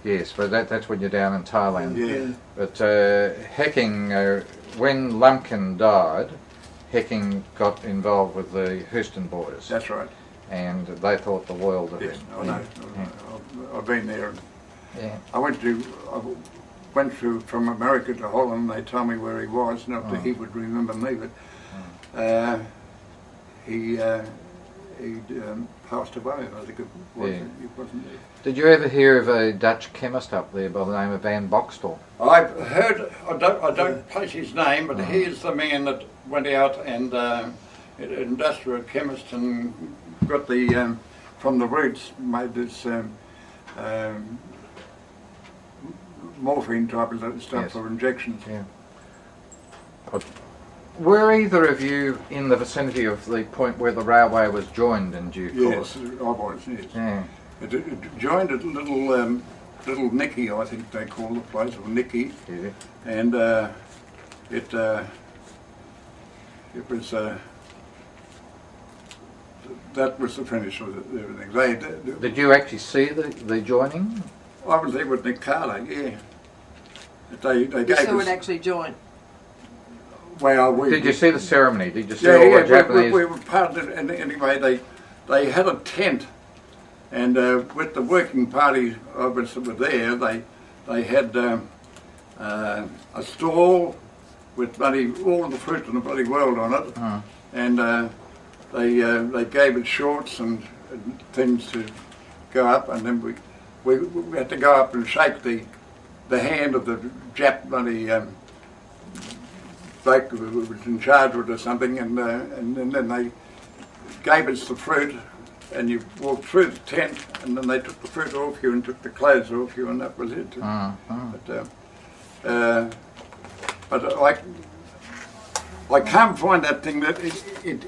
Yes, but that's when you're down in Thailand. Yeah. But Hecking, when Lumpkin died, Hecking got involved with the Houston boys. That's right. And they thought the world of Yes, him. I know. Yeah. I've been there. Yeah. I went through from America to Holland. They told me where he was. Not that he would remember me, but he passed away. I think it was. Yeah. He wasn't there. Did you ever hear of a Dutch chemist up there by the name of Van Boxtel? I've heard. I don't place his name, but he is the man that went out and industrial chemist and got the from the roots made this morphine type of stuff Yes. for injections. Yeah. Were either of you in the vicinity of the point where the railway was joined in due course? Yes, I was. Yes. Yeah. It joined at little Nicky, I think they call the place, or Nicky, Yeah. and it was that was the finish of everything. Did you actually see the joining? I was there with Nick Carter, yeah. They gave So us. it actually joined. Well, Did you see the ceremony? Did you see Yeah, all yeah. the Japanese? We were part of it, and anyway, they had a tent. And with the working party of us that were there, they had a stall with all the fruit in the bloody world on it, and they gave us shorts and things to go up, and then we had to go up and shake the hand of the Jap bloody bloke who was in charge of it or something, and then they gave us the fruit. And you walked through the tent, and then they took the fruit off you and took the clothes off you, and that was it. But I can't find that thing that it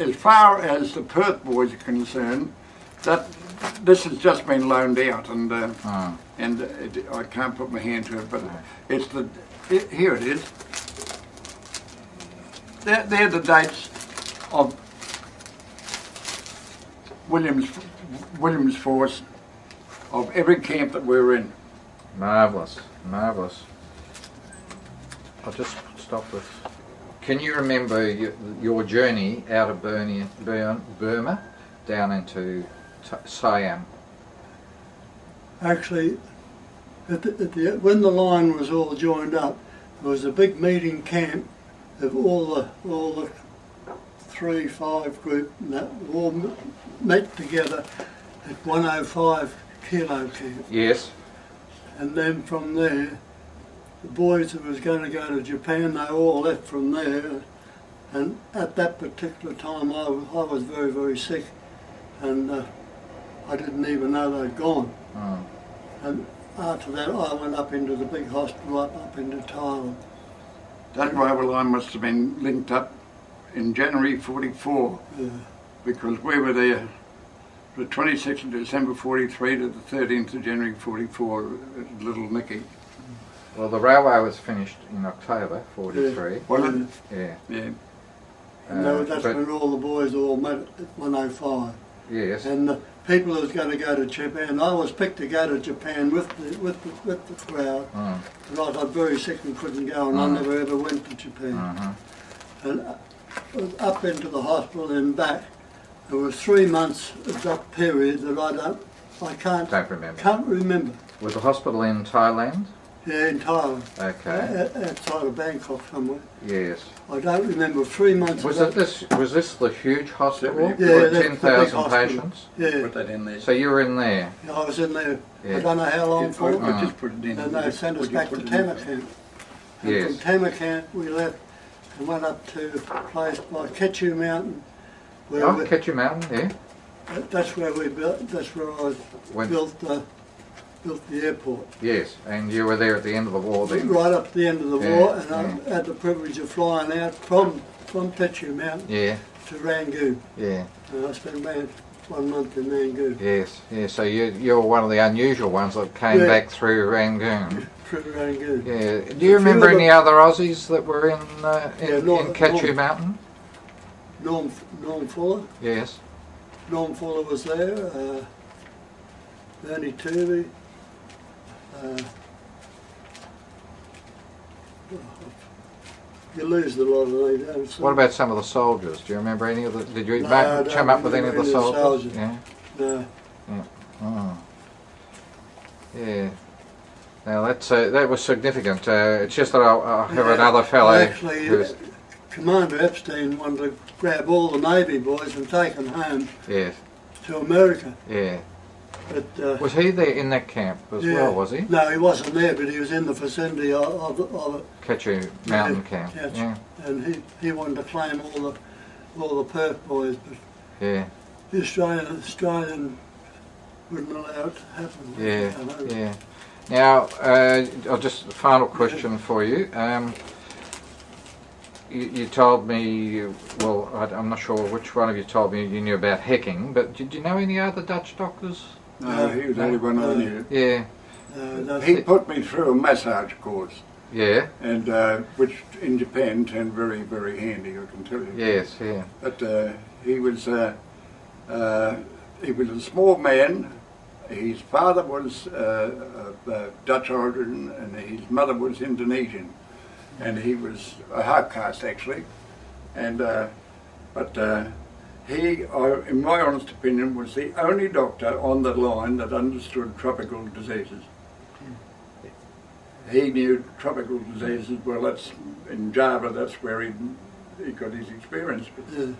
as far as the Perth boys are concerned, that this has just been loaned out, and I can't put my hand to it, but it's here it is. They're the dates of Williams Force of every camp that we're in. Marvellous, marvellous. I'll just stop this. Can you remember your journey out of Burma down into Siam? Actually, when the line was all joined up, there was a big meeting camp of all the 3-5 group, and that all met together at 105 Kilo camp. Yes. And then from there, the boys that was going to go to Japan, they all left from there. And at that particular time, I was very, very sick, and I didn't even know they'd gone. And after that, I went up into the big hospital up into Thailand. That railway line must have been linked up in January 44, because we were there the 26th of December 43 to the 13th of January 44 at Little Nicky. Well, the railway was finished in October 43. Was it? Yeah. Yeah. And that's when all the boys all met at 105. Yes. And the people who was going to go to Japan, I was picked to go to Japan with the crowd, but I got very sick and couldn't go, and I never ever went to Japan. And up into the hospital and back, there was 3 months of that period that I can't remember. Was the hospital in Thailand? Yeah, in Thailand. Okay. Outside of Bangkok somewhere. Yes. I don't remember 3 months. Was this the huge hospital? Yeah, with 10,000 patients? Yeah. Put that in there. So you were in there? Yeah, I was in there. Yeah. I don't know how long for. I just put it in. And they sent us back to Tamakant. And Yes. from Tamakant we left and went up to a place by Ketchu Mountain. Ketchu Mountain, yeah. That's where we built. That's where I built the airport. Yes, and you were there at the end of the war then? Right up to the end of the war, and I had the privilege of flying out from Ketchu Mountain to Rangoon. Yeah. And I spent about 1 month in Rangoon. Yes, yeah. So you're one of the unusual ones that came back through Rangoon. Through Rangoon. Yeah. Do you remember any other Aussies that were in Ketchu Mountain? Norm Fuller. Yes. Norm Fuller was there. Bernie Turvey. You lose a lot of these, don't you? What about some of the soldiers? Do you remember any of the? Did you No, I don't chum up with any of the remember any of the soldiers? soldiers. Yeah. No. Oh. Yeah. Now that was significant. It's just that I have another fellow Actually, who's Commander Epstein wanted to grab all the Navy boys and take them home yes, to America. yeah. But Was he there in that camp as well? Was he? No, he wasn't there, but he was in the vicinity of it. Ketchu Mountain Camp. Yeah. And he wanted to claim all the Perth boys, but Yeah. the Australian wouldn't allow it to happen. Yeah. I know. Yeah. Now, I'll just a final question for you. You told me, well, I'm not sure which one of you told me you knew about hacking, but did you know any other Dutch doctors? No, he was the only one I knew. Yeah. He put me through a massage course, Yeah. and which in Japan turned very, very handy, I can tell you. Yes. Yeah. But he was a small man. His father was Dutch origin, and his mother was Indonesian, and he was a half caste actually. And he, in my honest opinion, was the only doctor on the line that understood tropical diseases. He knew tropical diseases. Well, that's in Java. That's where he got his experience. Yeah.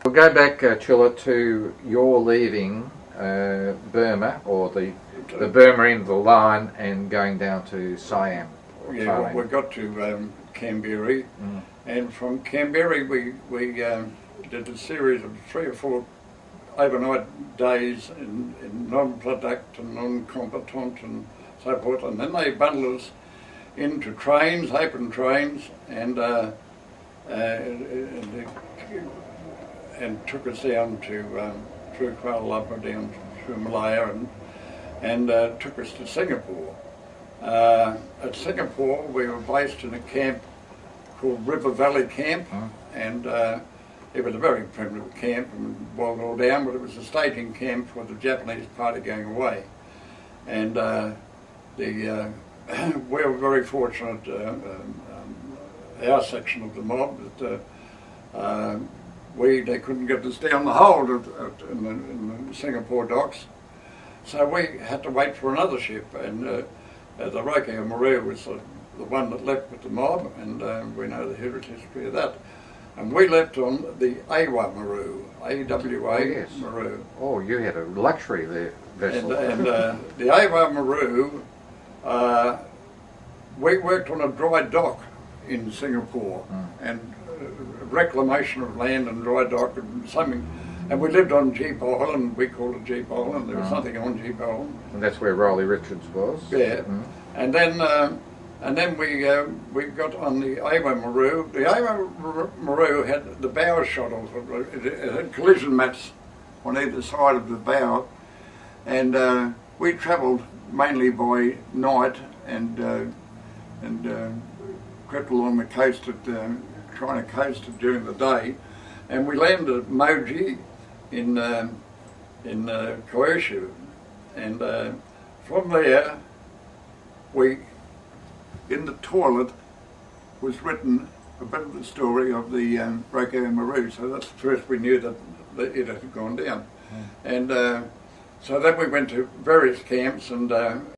We'll go back, Chilla, to your leaving Burma, or the Burma end of the line, and going down to Siam. Yeah, well, we got to Canberra, and from Canberra we did a series of 3 or 4 overnight days in non-product and non-competent and so forth, and then they bundled us into trains, open trains, and took us down to through Kuala Lumpur down through Malaya and took us to Singapore. At Singapore, we were based in a camp called River Valley Camp, and it was a very primitive camp and boiled all down, but it was a staging camp for the Japanese party going away. And we were very fortunate, our section of the mob, that they couldn't get us down the hold in the Singapore docks, so we had to wait for another ship, and the Rokia Maru was the one that left with the mob, and we know the history of that. And we left on the Awa Maru, AWA yes. Maru. Oh, you had a luxury there vessel. And the Awa Maru, we worked on a dry dock in Singapore, and reclamation of land and dry dock and something. And we lived on Jeep Island, we called it Jeep Island, there was something on Jeep Island. And that's where Riley Richards was. Yeah, and then we got on the Awa Maru. The Awa Maru had the bow shot off. It had collision mats on either side of the bow, and we travelled mainly by night and crept along the coast trying to coast it during the day, and we landed at Moji in Kyushu, and from there in the toilet was written a bit of the story of the Rokia Maru, so that's the first we knew that it had gone down. And so then we went to various camps, and